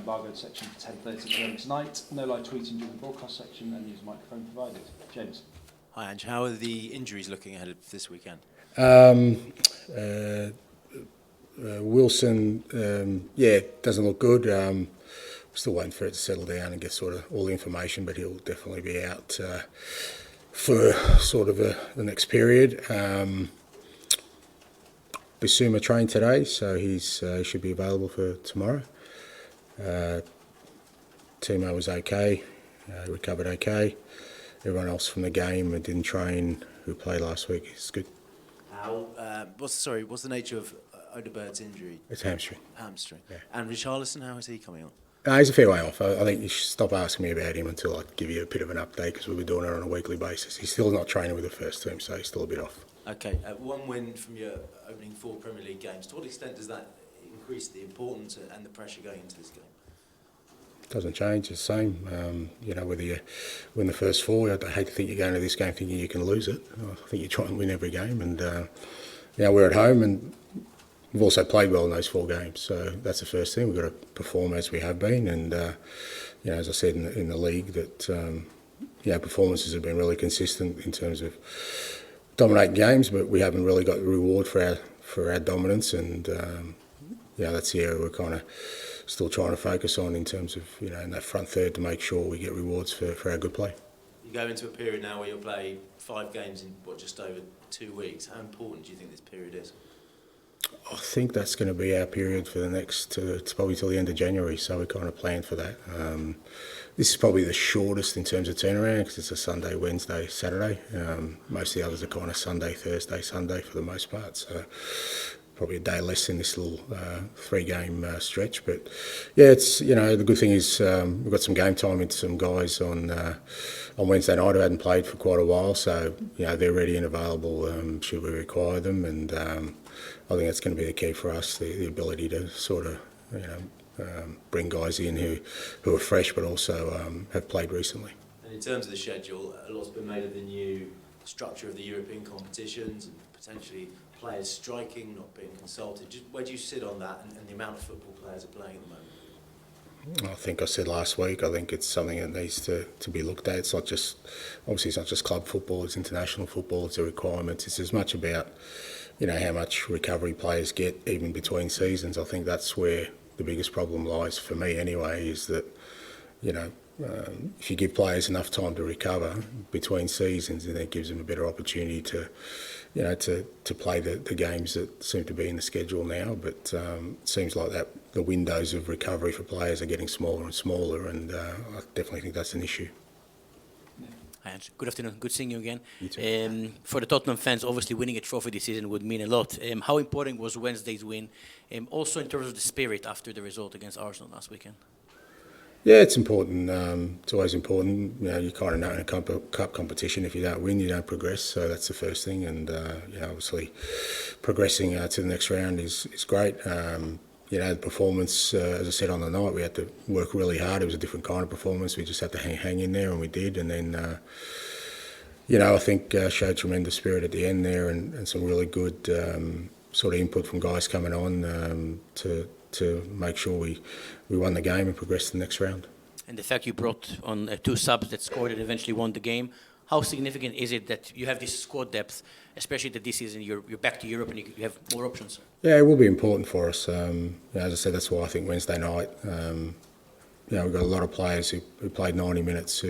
Embargoed section for 10:30 p.m. tonight. No live tweeting during the broadcast section and use microphone provided. James. Hi, Ange. How are the injuries looking ahead of this weekend? Wilson, doesn't look good. We're still waiting for it to settle down and get sort of all the information, but he'll definitely be out for sort of the next period. Bissouma trained today, so he should be available for tomorrow. Timo was okay, recovered okay. Everyone else from the game who didn't train, who played last week, is good. What's the nature of Odegaard's injury? It's hamstring. Hamstring. Yeah. And Richarlison, how is he coming on? He's a fair way off. I think you should stop asking me about him until I give you a bit of an update, because we've been doing it on a weekly basis. He's still not training with the first team, so he's still a bit off. Okay, one win from your opening 4 Premier League games. To what extent does that increase the importance and the pressure going into this game? Doesn't change, it's the same. Whether you win the first 4, I hate to think you're going to this game thinking you can lose it. I think you try and win every game, and we're at home, and we've also played well in those 4 games. So that's the first thing. We've got to perform as we have been, and as I said in the league, that performances have been really consistent in terms of dominating games, but we haven't really got the reward for our dominance, and that's the area we're kind of still trying to focus on in terms of in that front third, to make sure we get rewards for our good play. You go into a period now where you'll play 5 games in just over 2 weeks. How important do you think this period is? I think that's going to be our period for the next, it's probably till the end of January, so we're kind of planned for that. This is probably the shortest in terms of turnaround, because it's a Sunday, Wednesday, Saturday. Most of the others are kind of Sunday, Thursday, Sunday for the most part, so probably a day less in this little 3-game stretch. But it's the good thing is we've got some game time into some guys on Wednesday night who hadn't played for quite a while, so they're ready and available should we require them, and I think that's going to be the key for us, the ability to sort of bring guys in who are fresh but also have played recently. And in terms of the schedule, a lot's been made of the new structure of the European competitions and potentially players striking, not being consulted. Where do you sit on that and the amount of football players are playing at the moment? I think I said last week, I think it's something that needs to be looked at. It's not just club football, it's international football, it's a requirement. It's as much about how much recovery players get even between seasons. I think that's where the biggest problem lies, for me anyway, is that if you give players enough time to recover between seasons, then it gives them a better opportunity to play the games that seem to be in the schedule now. But it seems like that the windows of recovery for players are getting smaller and smaller, and I definitely think that's an issue. Hi, Ange. Good afternoon. Good seeing you again. You too. For the Tottenham fans, obviously winning a trophy this season would mean a lot. How important was Wednesday's win? Also in terms of the spirit after the result against Arsenal last weekend? Yeah, it's important. It's always important. You kind of know in a cup competition, if you don't win, you don't progress. So that's the first thing. And obviously, progressing to the next round is great. The performance, as I said on the night, we had to work really hard. It was a different kind of performance. We just had to hang in there, and we did. And then, I think showed tremendous spirit at the end there, and some really good sort of input from guys coming on to make sure we won the game and progressed to the next round. And the fact you brought on 2 subs that scored and eventually won the game, how significant is it that you have this squad depth, especially that this season you're back to Europe and you have more options? Yeah, it will be important for us. As I said, that's why I think Wednesday night, we've got a lot of players who played 90 minutes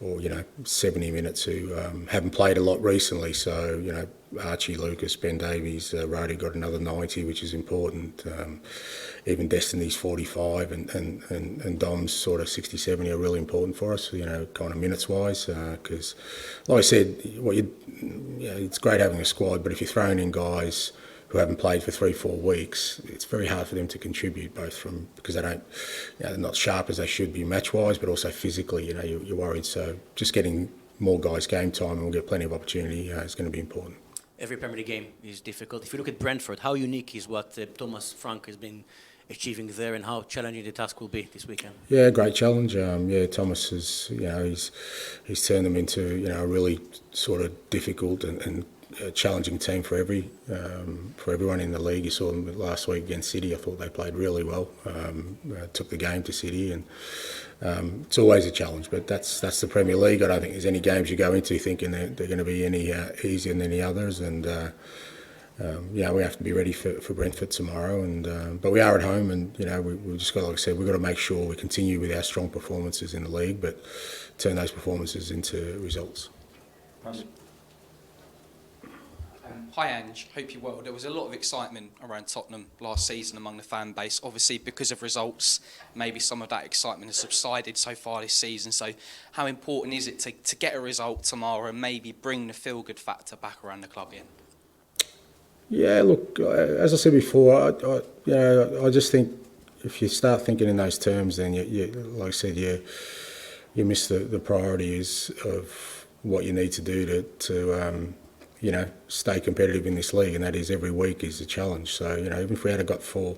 or 70 minutes who haven't played a lot recently. So, Archie, Lucas, Ben Davies, Rody got another 90, which is important. Even Destiny's 45 and Dom's sort of 60, 70 are really important for us, kind of minutes-wise. Because, like I said, it's great having a squad, but if you're throwing in guys who haven't played for 3-4 weeks, it's very hard for them to contribute, because they're not sharp as they should be match-wise, but also physically, you're worried. So just getting more guys game time, and we'll get plenty of opportunity, is going to be important. Every Premier League game is difficult. If you look at Brentford, how unique is what Thomas Frank has been achieving there, and how challenging the task will be this weekend? Yeah, great challenge. Thomas is, he's turned them into, a really sort of difficult and a challenging team for everyone in the league. You saw them last week against City. I thought they played really well. Took the game to City, and it's always a challenge. But that's the Premier League. I don't think there's any games you go into thinking they're going to be any easier than any others. And we have to be ready for Brentford tomorrow. And but we are at home, and we've just got, like I said, we've got to make sure we continue with our strong performances in the league, but turn those performances into results. Hi Ange, hope you're well. There was a lot of excitement around Tottenham last season among the fan base. Obviously, because of results, maybe some of that excitement has subsided so far this season. So how important is it to get a result tomorrow and maybe bring the feel-good factor back around the club again? Yeah, look, as I said before, I just think if you start thinking in those terms, then you like I said, you miss the priorities of what you need to do to stay competitive in this league, and that is every week is a challenge. So, even if we had got 4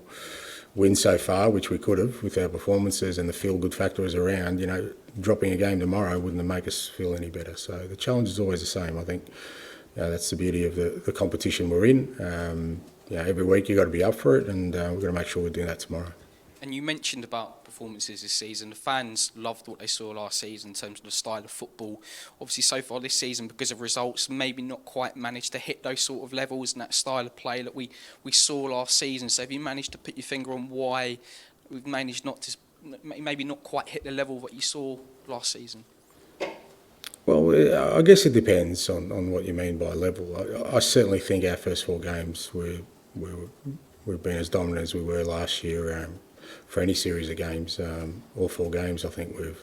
wins so far, which we could have with our performances and the feel-good factor is around, dropping a game tomorrow wouldn't make us feel any better. So the challenge is always the same. I think that's the beauty of the competition we're in. Every week you've got to be up for it, and we've got to make sure we're doing that tomorrow. And you mentioned about performances this season. The fans loved what they saw last season in terms of the style of football. Obviously, so far this season, because of results, maybe not quite managed to hit those sort of levels and that style of play that we saw last season. So have you managed to put your finger on why we've managed not to, maybe not quite hit the level that you saw last season? Well, I guess it depends on what you mean by level. I certainly think our first 4 games we've been as dominant as we were last year. For any series of games, all 4 games, I think we've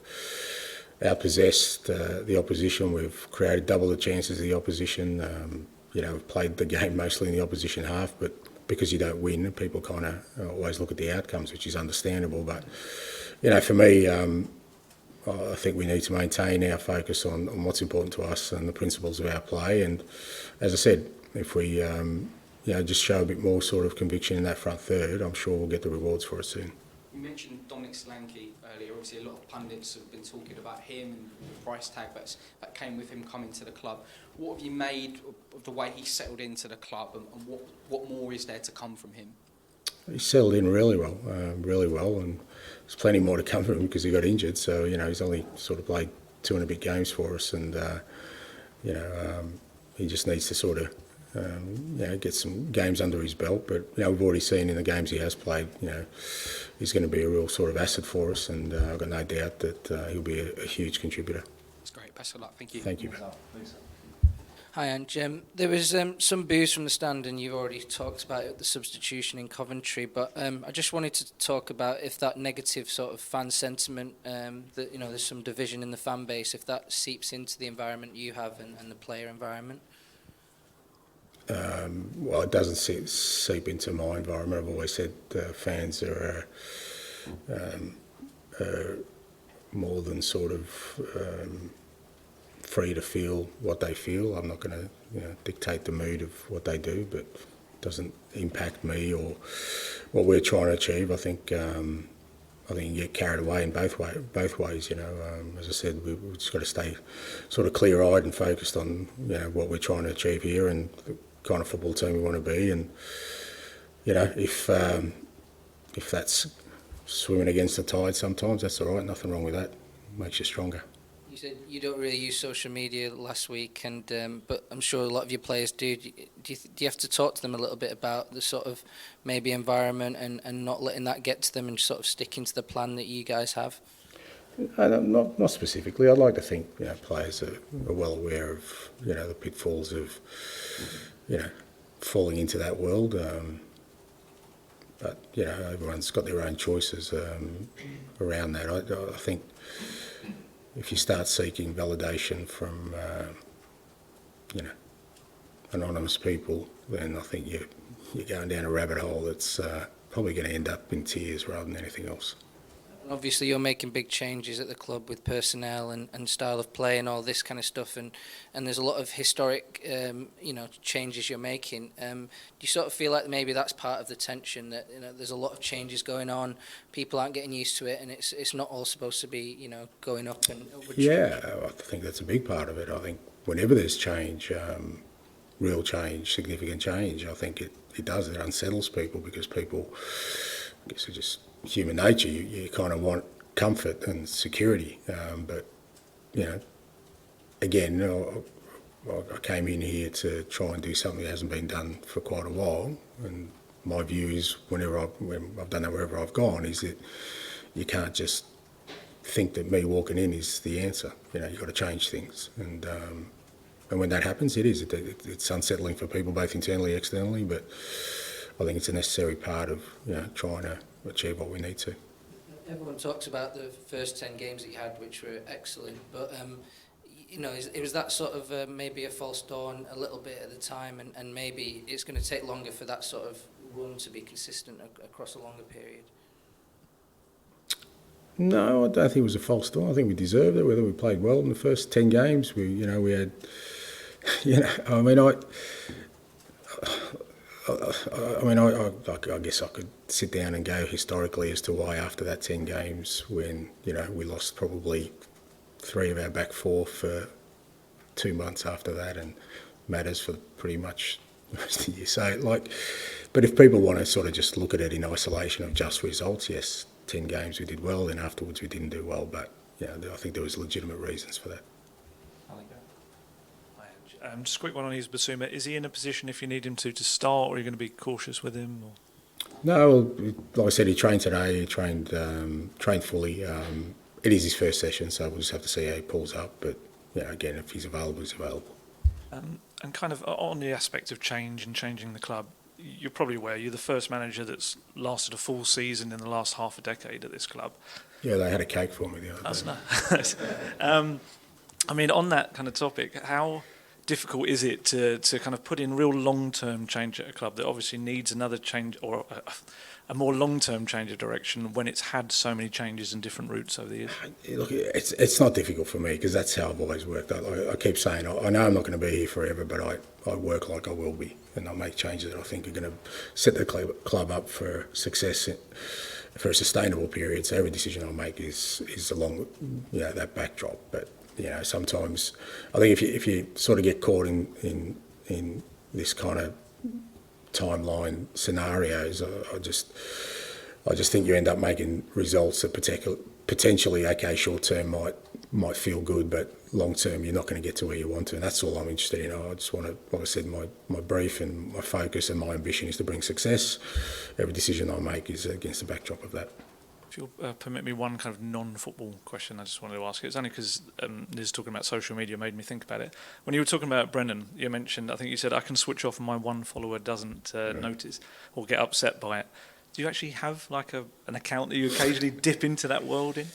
outpossessed the opposition. We've created double the chances of the opposition. We've played the game mostly in the opposition half, but because you don't win, people kind of always look at the outcomes, which is understandable. But for me, I think we need to maintain our focus on what's important to us and the principles of our play. And as I said, if we just show a bit more sort of conviction in that front third, I'm sure we'll get the rewards for it soon. You mentioned Dominic Solanke earlier. Obviously, a lot of pundits have been talking about him and the price tag that came with him coming to the club. What have you made of the way he settled into the club, and what more is there to come from him? He settled in really well, and there's plenty more to come from him because he got injured. So he's only sort of played 2 and a bit games for us, and he just needs to sort of get some games under his belt. But we've already seen in the games he has played, he's going to be a real sort of asset for us, and I've got no doubt that he'll be a huge contributor. That's great. Best of luck. Thank you. Thank you. Hi, Ange. There was some boos from the stand, and you've already talked about it, the substitution in Coventry. But I just wanted to talk about if that negative sort of fan sentiment, that there's some division in the fan base, if that seeps into the environment you have and the player environment. Well, it doesn't seep into my environment. I've always said fans are more than sort of free to feel what they feel. I'm not going to dictate the mood of what they do, but it doesn't impact me or what we're trying to achieve. I think you get carried away in both ways. As I said, we've just got to stay sort of clear-eyed and focused on what we're trying to achieve here and the kind of football team we want to be. And if that's swimming against the tide, sometimes that's all right. Nothing wrong with that. Makes you stronger. You said you don't really use social media last week, but I'm sure a lot of your players do. Do you have to talk to them a little bit about the sort of maybe environment and not letting that get to them and sort of sticking to the plan that you guys have? Not specifically. I'd like to think players are well aware of the pitfalls of falling into that world. But everyone's got their own choices around that. I think if you start seeking validation from anonymous people, then I think you're going down a rabbit hole that's probably going to end up in tears rather than anything else. Obviously, you're making big changes at the club with personnel and style of play and all this kind of stuff, and there's a lot of historic, changes you're making. Do you sort of feel like maybe that's part of the tension, that there's a lot of changes going on, people aren't getting used to it, and it's not all supposed to be going up and upward? Yeah, I think that's a big part of it. I think whenever there's change, real change, significant change. I think it does. It unsettles people because people, I guess it's just human nature. You kind of want comfort and security. But, again, I came in here to try and do something that hasn't been done for quite a while. And my view is when I've done that wherever I've gone, is that you can't just think that me walking in is the answer. You've got to change things. And when that happens, it's unsettling for people, both internally and externally, but I think it's a necessary part of trying to achieve what we need to. Everyone talks about the first 10 games that you had, which were excellent, but it was that sort of maybe a false dawn a little bit at the time, and maybe it's going to take longer for that sort of run to be consistent across a longer period. No, I don't think it was a false dawn. I think we deserved it. Whether we played well in the first 10 games, we had, I guess I could sit down and go historically as to why after that 10 games, when we lost probably 3 of our back 4 for 2 months after that, and matters for pretty much most of the year. So but if people want to sort of just look at it in isolation of just results, yes, 10 games we did well, then afterwards we didn't do well. But I think there was legitimate reasons for that. Just a quick one on his Basuma. Is he in a position, if you need him to start, or are you going to be cautious with him? Or? No, well, like I said, he trained today. He trained fully. It is his first session, so we'll just have to see how he pulls up. But again, if he's available, he's available. And kind of on the aspect of change and changing the club, you're probably aware you're the first manager that's lasted a full season in the last half a decade at this club. Yeah, they had a cake for me the other day. That's nice. I mean, on that kind of topic, how difficult is it to kind of put in real long-term change at a club that obviously needs another change or a more long-term change of direction when it's had so many changes and different routes over the years? Look, it's not difficult for me because that's how I've always worked. I keep saying I know I'm not going to be here forever, but I work like I will be, and I'll make changes that I think are going to set the club up for success for a sustainable period. So every decision I make is along that backdrop. But sometimes I think if you sort of get caught in this kind of timeline scenarios, I just think you end up making results that potentially short term might feel good, but long term you're not going to get to where you want to, and that's all I'm interested in. I just want to, like I said, my brief and my focus and my ambition is to bring success. Every decision I make is against the backdrop of that. If you'll permit me one kind of non-football question, I just wanted to ask it. It's only because Liz talking about social media made me think about it. When you were talking about Brennan, you mentioned, I think you said, I can switch off and my one follower doesn't notice or get upset by it. Do you actually have like an account that you occasionally dip into that world in?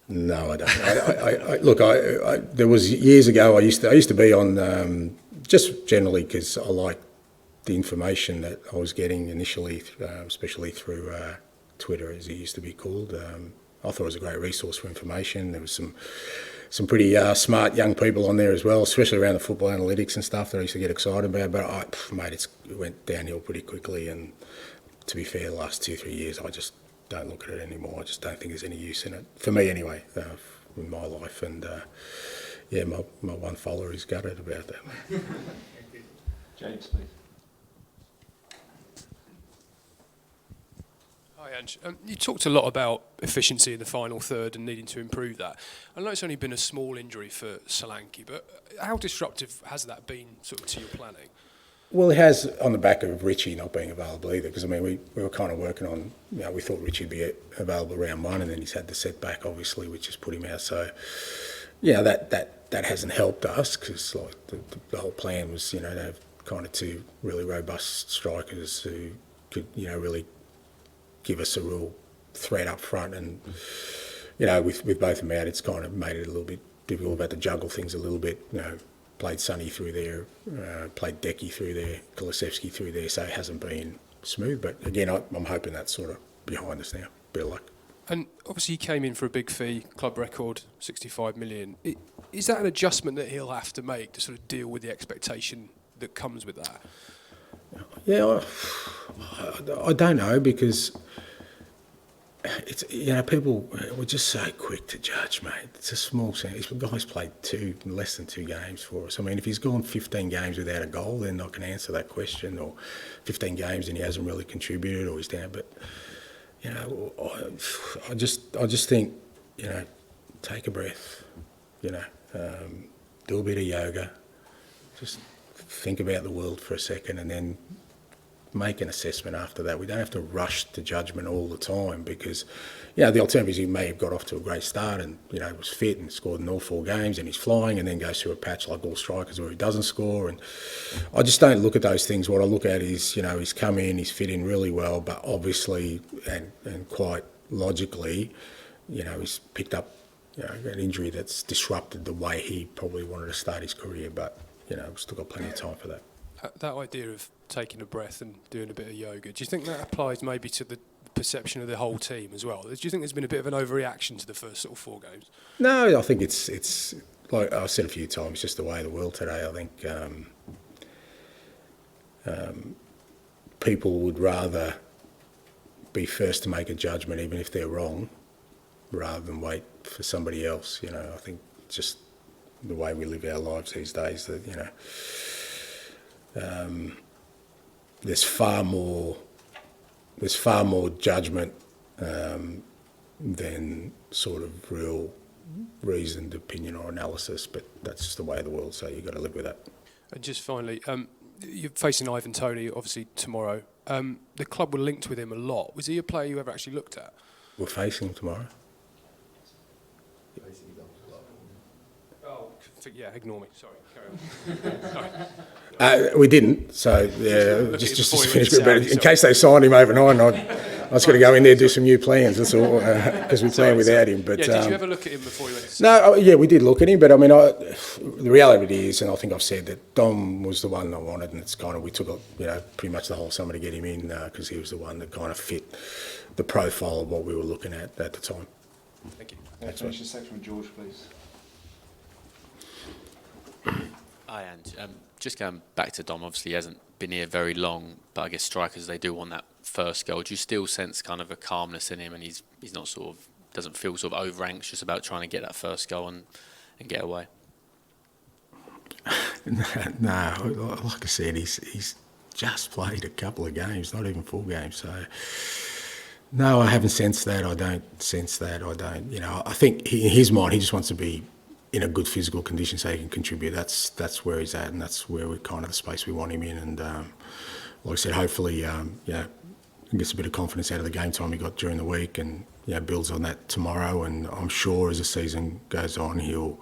No, I don't. Look, there was years ago I used to be on just generally because I liked the information that I was getting initially, especially through Twitter, as it used to be called. I thought it was a great resource for information. There was some pretty smart young people on there as well, especially around the football analytics and stuff that I used to get excited about. But it went downhill pretty quickly. And to be fair, the last 2-3 years, I just don't look at it anymore. I just don't think there's any use in it, for me anyway, in my life. And my one follower is gutted about that. James, please. Hi, Ange. You talked a lot about efficiency in the final third and needing to improve that. I know it's only been a small injury for Solanke, but how disruptive has that been sort of to your planning? Well, it has on the back of Richie not being available either, because I mean we were kind of working on, we thought Richie'd be available round 1, and then he's had the setback obviously, which has put him out. So that hasn't helped us, because like the whole plan was to have kind of 2 really robust strikers who could really give us a real threat up front, and with both of them out, it's kind of made it a little bit difficult. About to juggle things a little bit. Played Sonny through there, played Decky through there, Kulusevski through there, so it hasn't been smooth. But again, I'm hoping that's sort of behind us now. Bit of luck. And obviously he came in for a big fee, club record, 65 million. Is that an adjustment that he'll have to make to sort of deal with the expectation that comes with that? Yeah, I don't know, because it's, people were just so quick to judge, mate. It's a small sample. The guy's played less than 2 games for us. I mean, if he's gone 15 games without a goal, then I can answer that question. Or 15 games and he hasn't really contributed, or he's down. But I just think, take a breath. Do a bit of yoga. Just think about the world for a second, and then make an assessment after that. We don't have to rush to judgment all the time, because, the alternative is he may have got off to a great start and, was fit and scored in all 4 games and he's flying, and then goes through a patch like all strikers where he doesn't score. And I just don't look at those things. What I look at is, he's come in, he's fit in really well, but obviously and quite logically, he's picked up, an injury that's disrupted the way he probably wanted to start his career. But, we've still got plenty of time for that. That idea of taking a breath and doing a bit of yoga, do you think that applies maybe to the perception of the whole team as well? Do you think there's been a bit of an overreaction to the first sort of 4 games? No, I think it's like I've said a few times, it's just the way of the world today. I think people would rather be first to make a judgment, even if they're wrong, rather than wait for somebody else. I think just the way we live our lives these days, that there's far more judgment than sort of real reasoned opinion or analysis. But that's just the way of the world, so you've got to live with that. And just finally, you're facing Ivan Toney obviously tomorrow. The club were linked with him a lot. Was he a player you ever actually looked at? We're facing him tomorrow. Oh, yeah, ignore me. Sorry, carry on. We didn't, so just to finish it. But in case they signed him overnight, I was going to go in there and do some new plans. That's all, because we planned without him. But did you ever look at him before you went to No, we did look at him, but I mean, the reality is, and I think I've said that Dom was the one I wanted, and it's kind of, we took pretty much the whole summer to get him in, because he was the one that kind of fit the profile of what we were looking at the time. Thank you. Finish the section with George, please. Hi, Ange. Just going back to Dom, obviously he hasn't been here very long, but I guess strikers, they do want that first goal. Do you still sense kind of a calmness in him, and he's not sort of, doesn't feel sort of over anxious about trying to get that first goal and get away? No, like I said, he's just played a couple of games, not even 4 games. So no, I haven't sensed that. I don't sense that. I think in his mind, he just wants to be in a good physical condition so he can contribute. That's where he's at, and that's where we're kind of the space we want him in. And like I said, hopefully, he gets a bit of confidence out of the game time he got during the week, and builds on that tomorrow. And I'm sure as the season goes on, he'll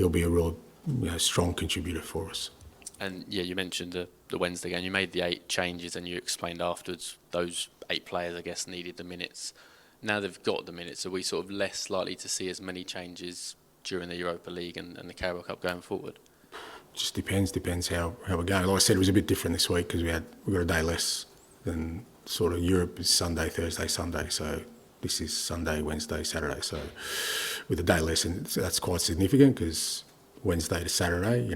be a real strong contributor for us. And you mentioned the Wednesday game. You made the 8 changes, and you explained afterwards those 8 players, I guess, needed the minutes. Now they've got the minutes, are we sort of less likely to see as many changes during the Europa League and the Carabao Cup going forward? Just depends how we're going. Like I said, it was a bit different this week because we got a day less than sort of Europe is Sunday, Thursday, Sunday. So this is Sunday, Wednesday, Saturday. So with a day less, and that's quite significant because Wednesday to Saturday,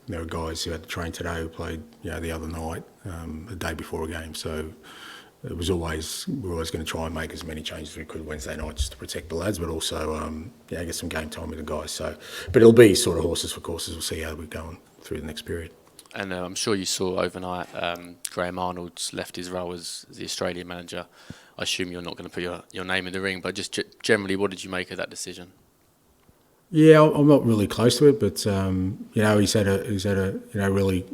there are guys who had to train today who played, the other night, the day before a game. So we're always going to try and make as many changes as we could Wednesday night just to protect the lads, but also get some game time with the guys. So, but it'll be sort of horses for courses. We'll see how we're going through the next period. And I'm sure you saw overnight Graham Arnold's left his role as the Australian manager. I assume you're not going to put your name in the ring, but just generally, what did you make of that decision? Yeah, I'm not really close to it, but he's had a really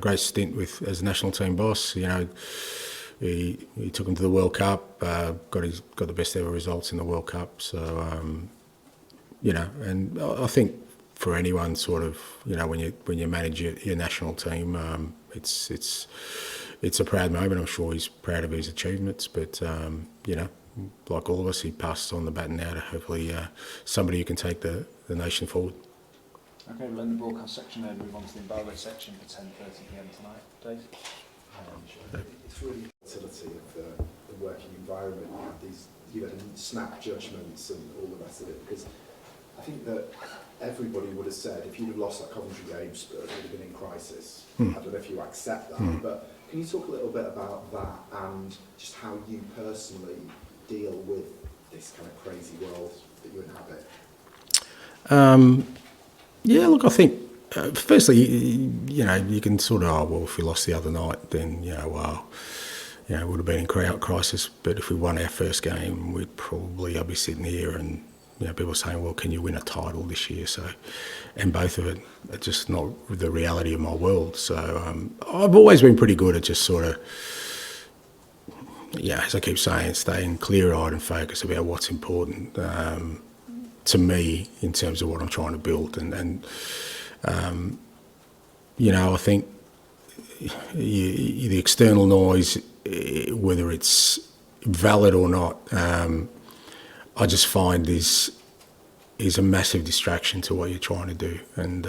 great stint as national team boss. He took him to the World Cup, got the best ever results in the World Cup. So and I think for anyone, sort of, when you manage your national team, it's a proud moment. I'm sure he's proud of his achievements, but like all of us, he passes on the baton now to hopefully somebody who can take the nation forward. Okay, we'll end the broadcast section and move on to the Embargoed section for 10:30 p.m. tonight. Dave? It's really the utility of the working environment. You have these, snap judgments and all the rest of it, because I think that everybody would have said if you'd have lost that Coventry game, Spurs would have been in crisis. I don't know if you accept that, but can you talk a little bit about that and just how you personally deal with this kind of crazy world that you inhabit? Yeah, look, I think firstly, you know, you can sort of, oh well, if we lost the other night, then you know, well, you know, it would have been in crisis. But if we won our first game, we'd probably, I'd be sitting here and, you know, people saying, well, can you win a title this year? So, and both of it are just not the reality of my world. So I've always been pretty good at just sort of, yeah, as I keep saying, staying clear-eyed and focused about what's important to me in terms of what I'm trying to build. And you know, I think the external noise, whether it's valid or not, I just find is a massive distraction to what you're trying to do. And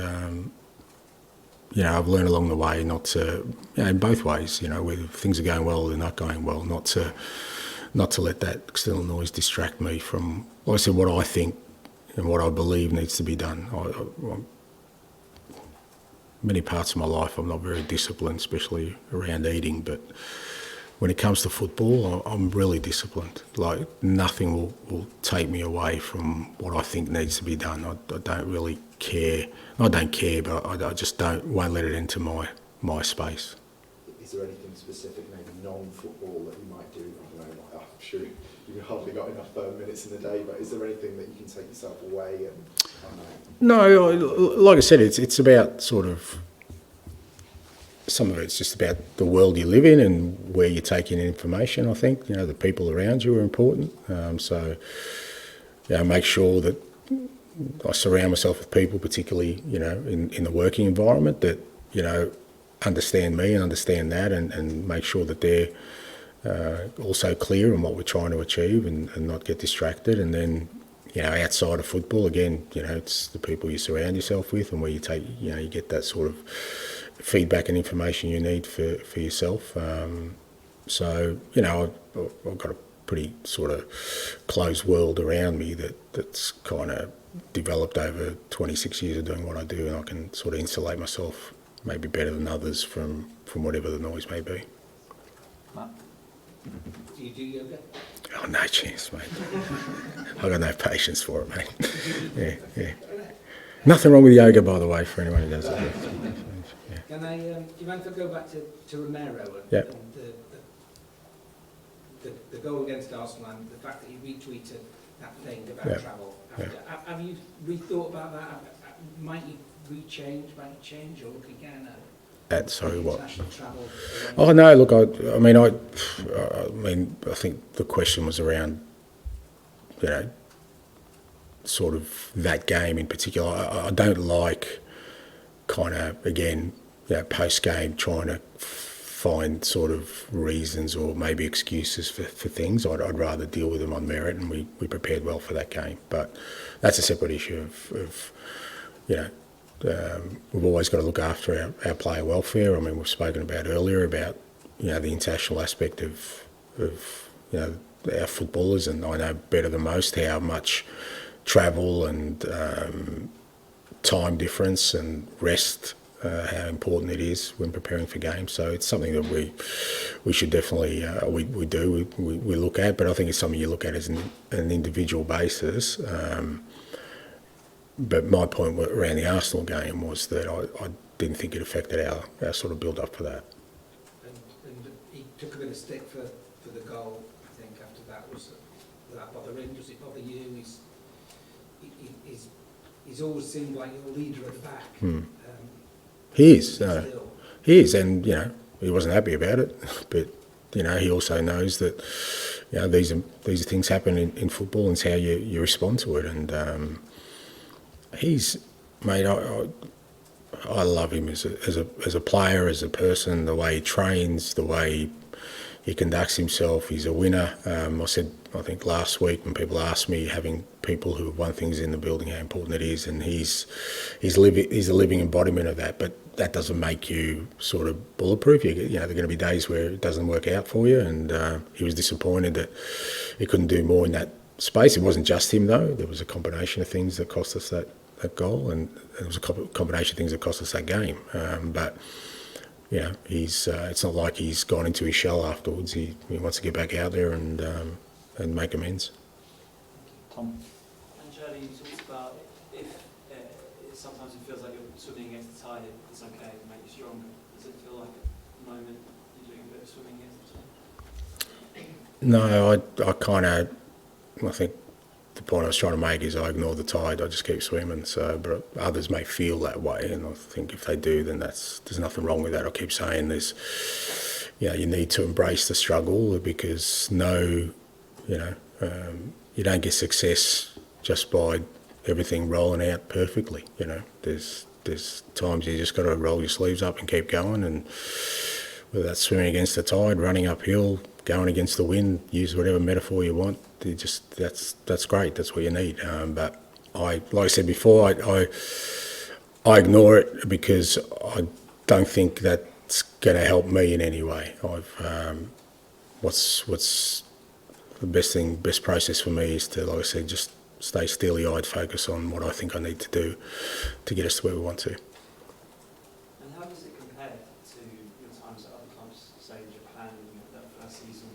you know, I've learned along the way not to, you know, in both ways, you know, whether things are going well or they're not going well, not to let that external noise distract me from, like I said, what I think and what I believe needs to be done. Many parts of my life I'm not very disciplined, especially around eating, but when it comes to football, I'm really disciplined. Like, nothing will take me away from what I think needs to be done. I don't really care. I don't care, but I just won't let it into my space. Is there anything specific, maybe non-football, that you might do? I don't know, I'm sure you've hardly got enough minutes in the day, but is there anything that you can take yourself away? And No, like I said, it's about sort of, some of it's just about the world you live in and where you're taking in information. I think, you know, the people around you are important. So, you know, make sure that I surround myself with people, particularly, you know, in the working environment, that, you know, understand me and understand that, and make sure that they're also clear on what we're trying to achieve and not get distracted. And then, you know, outside of football, again, you know, it's the people you surround yourself with and where you take, you know, you get that sort of feedback and information you need for yourself. So, you know, I've got a pretty sort of closed world around me that's kind of developed over 26 years of doing what I do, and I can sort of insulate myself maybe better than others from whatever the noise may be. Matt? Do you do yoga? Oh, no chance, mate. I've got no patience for it, mate. Yeah. Nothing wrong with yoga, by the way, for anyone who does it. Can I, do you mind if I go back to Romero and, yeah. and the goal against Arsenal and the fact that he retweeted that thing about travel after? Yeah. Have you rethought about that? Might you change or look again at sorry, what? International travel? Oh no, look, I mean, I think the question was around, you know, sort of that game in particular. I don't like kind of, again, you know, post-game trying to find sort of reasons or maybe excuses for things. I'd rather deal with them on merit, and we prepared well for that game. But that's a separate issue of you know, we've always got to look after our player welfare. I mean, we've spoken about earlier about, you know, the international aspect of you know, our footballers, and I know better than most how much travel and time difference and rest, how important it is when preparing for games. So it's something that we should definitely we look at, but I think it's something you look at as an individual basis. But my point around the Arsenal game was that I didn't think it affected our sort of build up for that. And he took a bit of stick for the goal. I think after that, was that bother him? Does it bother you? He's always seemed like your leader at the back. He is, and you know, he wasn't happy about it, but you know, he also knows that, you know, these are things happen in football, and it's how you respond to it. And mate, I love him as a player, as a person, the way he trains, the way he conducts himself. He's a winner. I said, I think last week when people asked me, having people who have won things in the building, how important it is, and he's a living embodiment of that. But that doesn't make you sort of bulletproof. You know, there are going to be days where it doesn't work out for you, and he was disappointed that he couldn't do more in that space. It wasn't just him though. There was a combination of things that cost us that goal, and there was a combination of things that cost us that game. But you know, it's not like he's gone into his shell afterwards. He wants to get back out there and make amends. Tom? And Shirley, you talked about if sometimes it feels like you're swimming against the tide, it's okay to make you stronger. Does it feel like at the moment you're doing a bit of swimming against the tide? No, I think the point I was trying to make is I ignore the tide, I just keep swimming. So, but others may feel that way, and I think if they do, then there's nothing wrong with that. I keep saying you need to embrace the struggle, because you don't get success just by everything rolling out perfectly. There's times you just got to roll your sleeves up and keep going, and whether that's swimming against the tide, running uphill, going against the wind, use whatever metaphor you want. That's great. That's what you need. But like I said before, I ignore it because I don't think that's going to help me in any way. What's the best process for me is to, like I said, just stay steely-eyed, focus on what I think I need to do to get us to where we want to. And how does it compare to your times at other clubs, say in Japan, that first season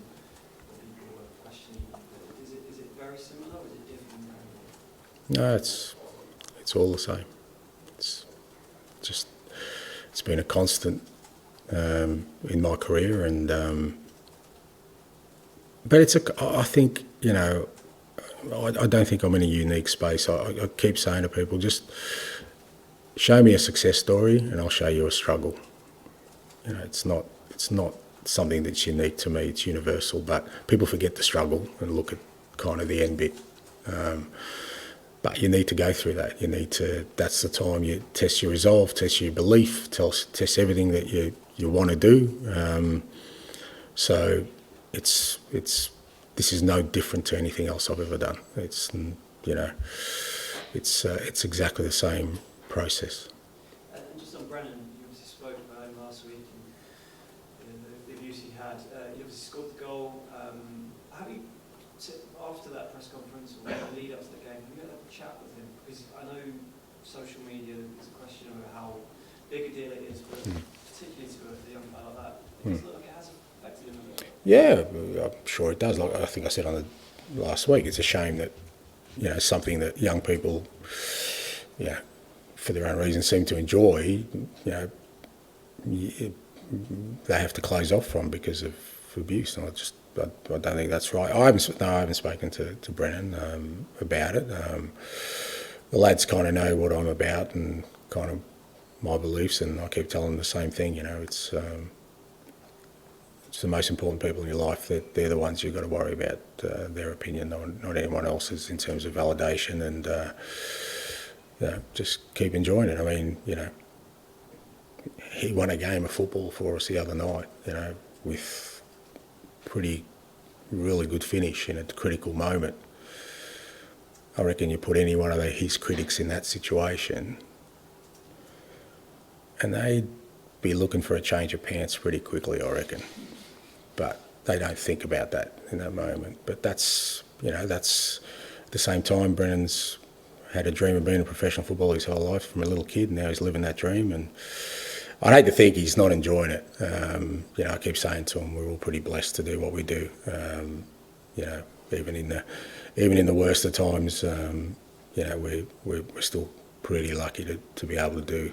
where people were questioning? Is it very similar, or is it different? No, it's all the same. It's been a constant in my career, and but I think I don't think I'm in a unique space. I keep saying to people, just show me a success story and I'll show you a struggle. It's not something that's unique to me, it's universal, but people forget the struggle and look at kind of the end bit. But you need to go through that. That's the time you test your resolve, test your belief, test everything that you want to do. So this is no different to anything else I've ever done. It's exactly the same process. And just on Brennan, you obviously spoke about him last week, and the abuse he had. You obviously scored the goal. Have you, after that press conference or the lead up to the game, have you had a chat with him? Because I know social media is a question of how big a deal it is, but particularly to a young guy like that, it does look like it has affected him a little bit. Yeah, I'm sure it does. Like I think I said on the last week, it's a shame that something that young people, for their own reasons, seem to enjoy. They have to close off from because of abuse, and I don't think that's right. I haven't spoken to Brennan about it. The lads kind of know what I'm about and kind of my beliefs, and I keep telling them the same thing. It's the most important people in your life. They're the ones you've got to worry about their opinion, not anyone else's, in terms of validation, and just keep enjoying it. I mean, he won a game of football for us the other night, with really good finish in a critical moment. I reckon you put any one of his critics in that situation and they'd be looking for a change of pants pretty quickly, I reckon. But they don't think about that in that moment. But that's at the same time, Brennan's had a dream of being a professional footballer his whole life from a little kid, and now he's living that dream. And I'd hate to think he's not enjoying it. I keep saying to him, we're all pretty blessed to do what we do. Even in the worst of times, we're still pretty lucky to be able to do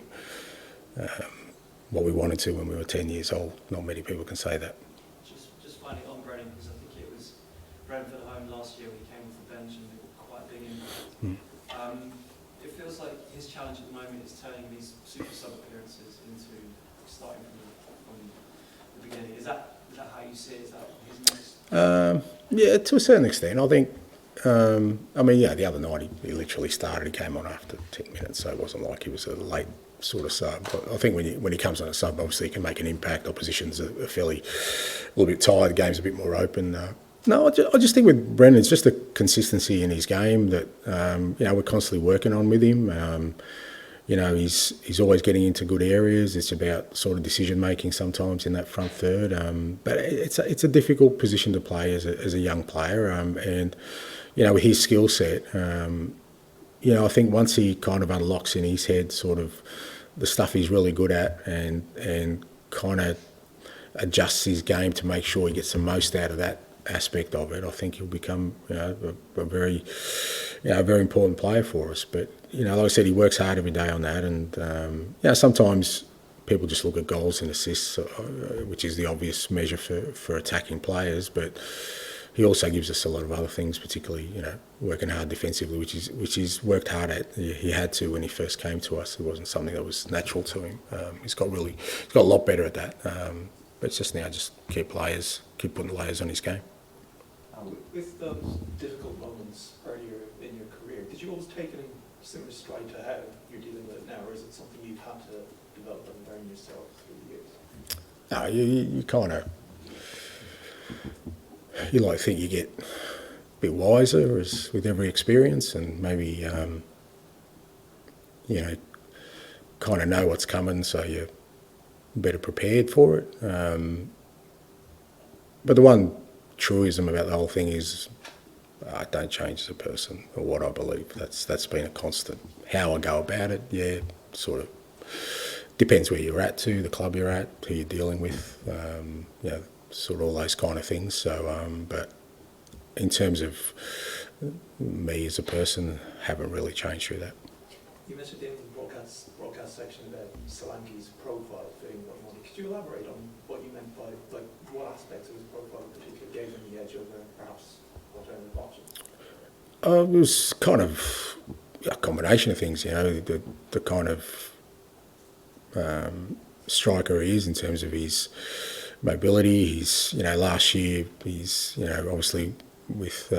what we wanted to when we were 10 years old. Not many people can say that. Just finally on Brennan, because I think it was Brentford at home last year when he came off the bench and it was quite a big impact. It feels like his challenge at the moment is turning these super sub appearances into starting from the beginning. Is that how you see it? Is that his next? Yeah, to a certain extent. I think, the other night he literally started. He came on after 10 minutes, so it wasn't like he was a late sort of sub. But I think when he comes on a sub, obviously he can make an impact. Opposition's a little bit tired. The game's a bit more open. I just think with Brendan, it's just the consistency in his game that we're constantly working on with him. He's always getting into good areas. It's about sort of decision making sometimes in that front third. But it's a difficult position to play as a young player. And with his skill set, I think once he kind of unlocks in his head sort of the stuff he's really good at and kind of adjusts his game to make sure he gets the most out of that aspect of it, I think he'll become a very important player for us. But like I said, he works hard every day on that, and sometimes people just look at goals and assists, which is the obvious measure for attacking players, but he also gives us a lot of other things, particularly working hard defensively, which he's worked hard at. He had to when he first came to us. It wasn't something that was natural to him. He's got a lot better at that. But it's just now just keep putting layers on his game. With those difficult moments earlier in your career, did you always take any similar stride to how you're dealing with it now, or is it something you've had to develop and learn yourself through the years? No, you kind of, you like think you get a bit wiser with every experience, and maybe kind of know what's coming, so you're better prepared for it. But the one truism about the whole thing is I don't change as a person or what I believe. That's been a constant. How I go about it, sort of depends where you're at too, the club you're at, who you're dealing with, sort of all those kind of things. So, but in terms of me as a person, haven't really changed through that. You mentioned in the broadcast section about Solanke's profile fitting what you wanted. Could you elaborate on what you meant by, like, what aspects of his profile in particular gave him the edge over perhaps alternative options? It was kind of a combination of things, the kind of striker he is in terms of his mobility. He's, last year he's, obviously with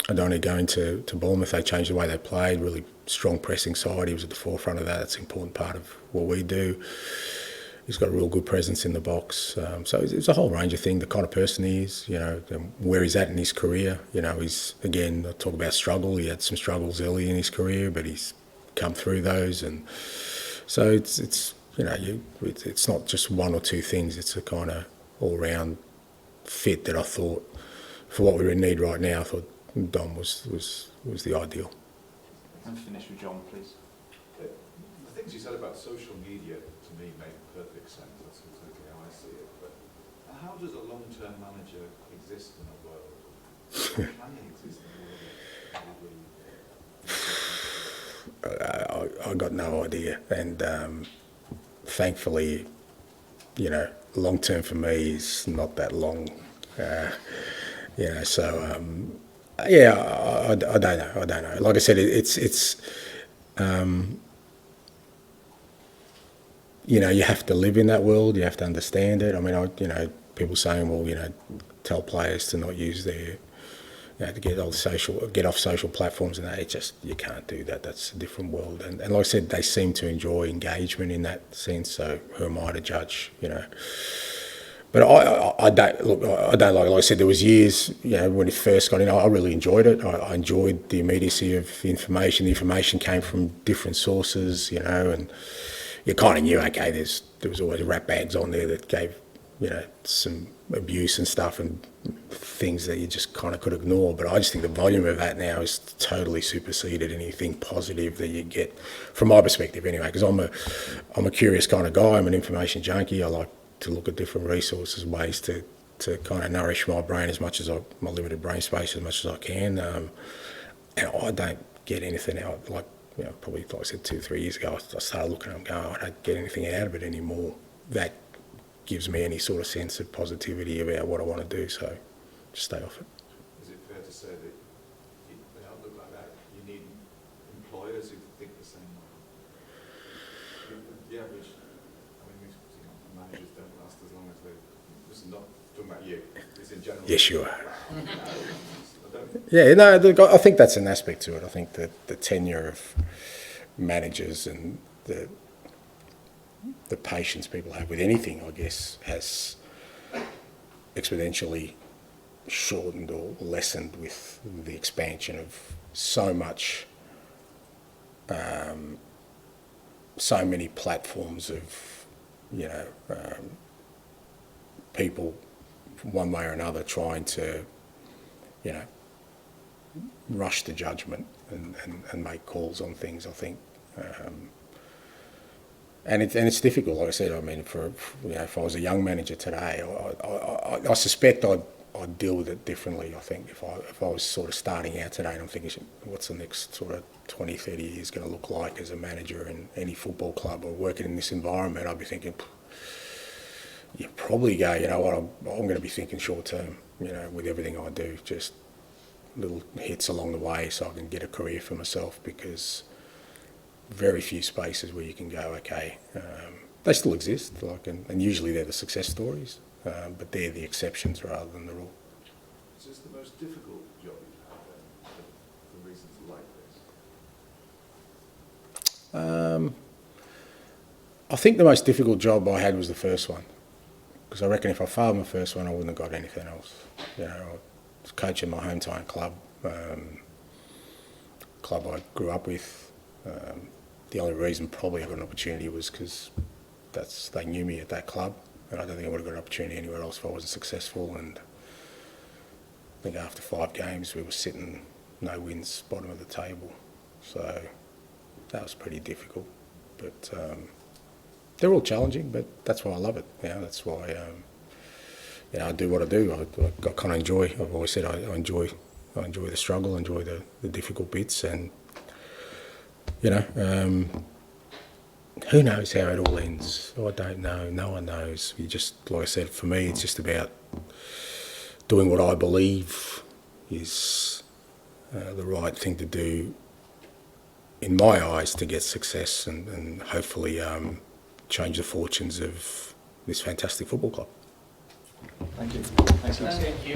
Adoni going to Bournemouth, they changed the way they played, really strong pressing side. He was at the forefront of that. That's an important part of what we do. He's got a real good presence in the box. So it's a whole range of things, the kind of person he is, where he's at in his career. He's, again, I talk about struggle. He had some struggles early in his career, but he's come through those. And so it's not just one or two things. It's a kind of all-round fit that I thought, for what we need right now, I thought Dom was the ideal. And finish with John, please. The things you said about social media, to me, make perfect sense. That's exactly how I see it. But how does a long-term manager exist in a world? Can he exist in a world? I got no idea, and thankfully, long-term for me is not that long. So I don't know. Like I said, it's you have to live in that world. You have to understand it. I mean, people saying, well, tell players to not use their, to get off social platforms, and that, you can't do that. That's a different world. And like I said, they seem to enjoy engagement in that sense. So who am I to judge? But I don't like I said, there was years, when it first got in, I really enjoyed it. I enjoyed the immediacy of information. The information came from different sources, and you kind of knew, okay, there was always rat bags on there that gave, some abuse and stuff and things that you just kind of could ignore. But I just think the volume of that now is totally superseded anything positive that you get, from my perspective anyway, because I'm a curious kind of guy. I'm an information junkie. I like to look at different resources, ways to kind of nourish my brain my limited brain space as much as I can. And I don't get anything out, probably, like I said, 2-3 years ago, I started looking at it and going, I don't get anything out of it anymore. That gives me any sort of sense of positivity about what I want to do, so just stay off it. Is it fair to say that in an outlook like that, you need employers who think the same way? The average, managers don't last as long as they. This is not talking about you. It's in general. Yes, you are. Yeah, no, I think that's an aspect to it. I think that the tenure of managers and the patience people have with anything, I guess, has exponentially shortened or lessened with the expansion of so much, so many platforms of, people one way or another trying to, rush to judgment and make calls on things, I think. And it's difficult, like I said. I mean, if I was a young manager today, I suspect I'd deal with it differently. I think if I was sort of starting out today and I'm thinking, what's the next sort of 20, 30 years going to look like as a manager in any football club or working in this environment, I'd be thinking, you probably go, you know what, I'm going to be thinking short term, you know, with everything I do, just little hits along the way so I can get a career for myself, because very few spaces where you can go, okay, they still exist, like, and usually they're the success stories, but they're the exceptions rather than the rule. Is this the most difficult job you've had then, for reasons like this? I think the most difficult job I had was the first one, because I reckon if I failed my first one, I wouldn't have got anything else. You know, I was coaching my hometown club, club I grew up with. The only reason probably I got an opportunity was because they knew me at that club, and I don't think I would have got an opportunity anywhere else if I wasn't successful. And I think after 5 games we were sitting no wins, bottom of the table, so that was pretty difficult. But they're all challenging, but that's why I love it. You know, that's why I do what I do. I kind of enjoy. I've always said I enjoy the struggle, enjoy the difficult bits, and you know, who knows how it all ends? I don't know. No one knows. You just, like I said, for me, it's just about doing what I believe is the right thing to do, in my eyes, to get success and hopefully change the fortunes of this fantastic football club. Thank you. Thanks, guys. Thank you.